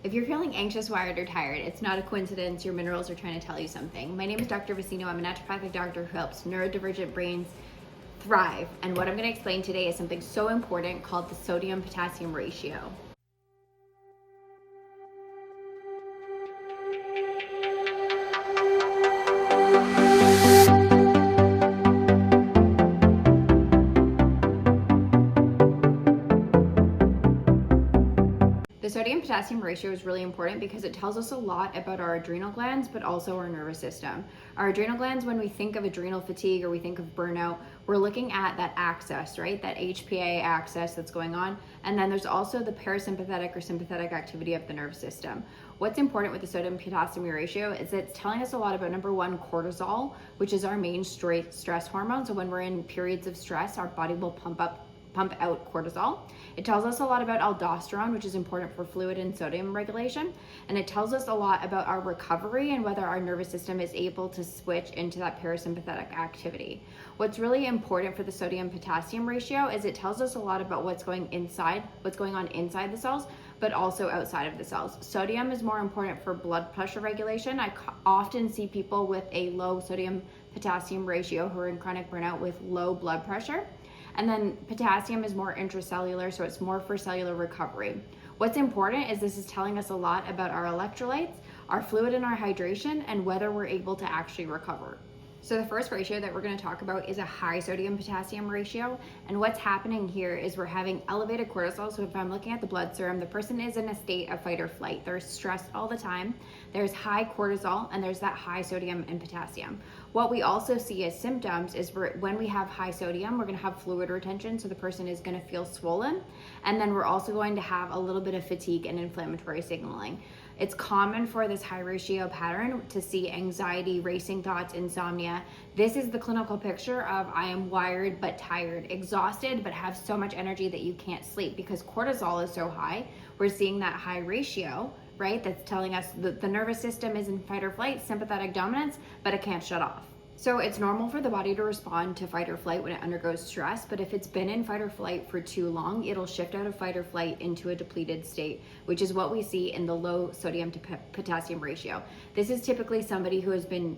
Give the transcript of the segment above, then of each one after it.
If you're feeling anxious, wired, or tired, it's not a coincidence. Your minerals are trying to tell you something. My name is Dr. Vicino. I'm a naturopathic doctor who helps neurodivergent brains thrive. And what I'm going to explain today is something so important called the sodium-potassium ratio. The sodium-potassium ratio is really important because it tells us a lot about our adrenal glands, but also our nervous system. Our adrenal glands, when we think of adrenal fatigue or we think of burnout, we're looking at that axis, right? That HPA axis that's going on. And then there's also the parasympathetic or sympathetic activity of the nervous system. What's important with the sodium-potassium ratio is it's telling us a lot about, number one, cortisol, which is our main stress hormone. So when we're in periods of stress, our body will pump out cortisol. It tells us a lot about aldosterone, which is important for fluid and sodium regulation. And it tells us a lot about our recovery and whether our nervous system is able to switch into that parasympathetic activity. What's really important for the sodium-potassium ratio is it tells us a lot about what's going on inside the cells, but also outside of the cells. Sodium is more important for blood pressure regulation. I often see people with a low sodium-potassium ratio who are in chronic burnout with low blood pressure. And then potassium is more intracellular, so it's more for cellular recovery. What's important is this is telling us a lot about our electrolytes, our fluid and our hydration, and whether we're able to actually recover. So the first ratio that we're going to talk about is a high sodium-potassium ratio. And what's happening here is we're having elevated cortisol. So if I'm looking at the blood serum, the person is in a state of fight or flight. They're stressed all the time. There's high cortisol and there's that high sodium and potassium. What we also see as symptoms is when we have high sodium, we're going to have fluid retention. So the person is going to feel swollen. And then we're also going to have a little bit of fatigue and inflammatory signaling. It's common for this high ratio pattern to see anxiety, racing thoughts, insomnia. This is the clinical picture of I am wired but tired, exhausted but have so much energy that you can't sleep because cortisol is so high. We're seeing that high ratio, right? That's telling us that the nervous system is in fight or flight, sympathetic dominance, but it can't shut off. So it's normal for the body to respond to fight or flight when it undergoes stress, but if it's been in fight or flight for too long, it'll shift out of fight or flight into a depleted state, which is what we see in the low sodium to potassium ratio. This is typically somebody who has been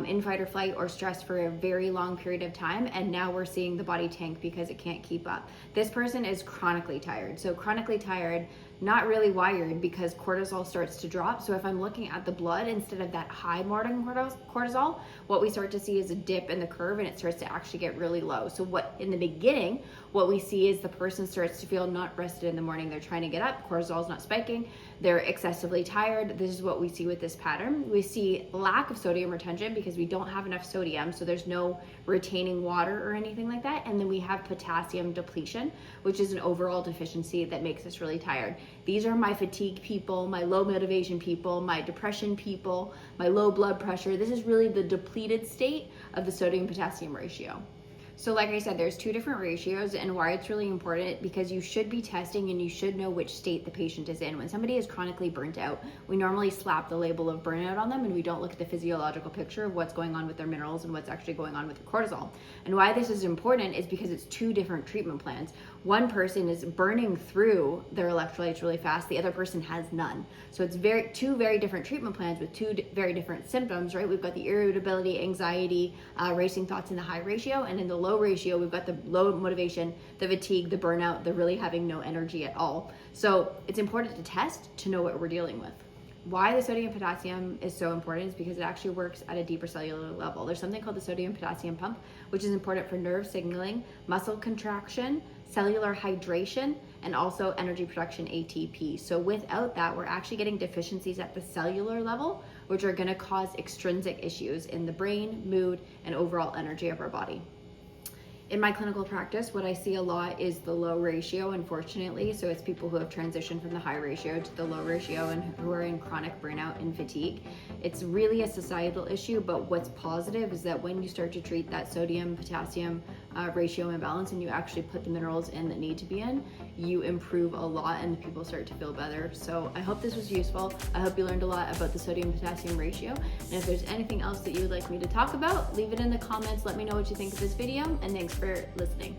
in fight or flight or stress for a very long period of time, and now we're seeing the body tank because it can't keep up. This person is chronically tired. So chronically tired, not really wired because cortisol starts to drop. So if I'm looking at the blood instead of that high morning cortisol, what we start to see is a dip in the curve and it starts to actually get really low. So in the beginning, what we see is the person starts to feel not rested in the morning. They're trying to get up, cortisol is not spiking, they're excessively tired. This is what we see with this pattern. We see lack of sodium retention because we don't have enough sodium, so there's no retaining water or anything like that. And then we have potassium depletion, which is an overall deficiency that makes us really tired. These are my fatigue people, my low motivation people, my depression people, my low blood pressure. This is really the depleted state of the sodium-potassium ratio. So like I said, there's two different ratios, and why it's really important because you should be testing and you should know which state the patient is in. When somebody is chronically burnt out, we normally slap the label of burnout on them and we don't look at the physiological picture of what's going on with their minerals and what's actually going on with their cortisol. And why this is important is because it's two different treatment plans. One person is burning through their electrolytes really fast, the other person has none. So it's two very different treatment plans with two very different symptoms, right? We've got the irritability, anxiety, racing thoughts in the high ratio, and in the low ratio, we've got the low motivation, the fatigue, the burnout, the really having no energy at all. So it's important to test to know what we're dealing with. Why the sodium potassium is so important is because it actually works at a deeper cellular level. There's something called the sodium potassium pump, which is important for nerve signaling, muscle contraction, cellular hydration, and also energy production, ATP. So without that, we're actually getting deficiencies at the cellular level, which are going to cause extrinsic issues in the brain, mood, and overall energy of our body. In my clinical practice, what I see a lot is the low ratio, unfortunately. So it's people who have transitioned from the high ratio to the low ratio and who are in chronic burnout and fatigue. It's really a societal issue, but what's positive is that when you start to treat that sodium-potassium ratio imbalance and you actually put the minerals in that need to be in, you improve a lot and people start to feel better. So I hope this was useful. I hope you learned a lot about the sodium-potassium ratio. And if there's anything else that you would like me to talk about, leave it in the comments. Let me know what you think of this video, and thanks for listening.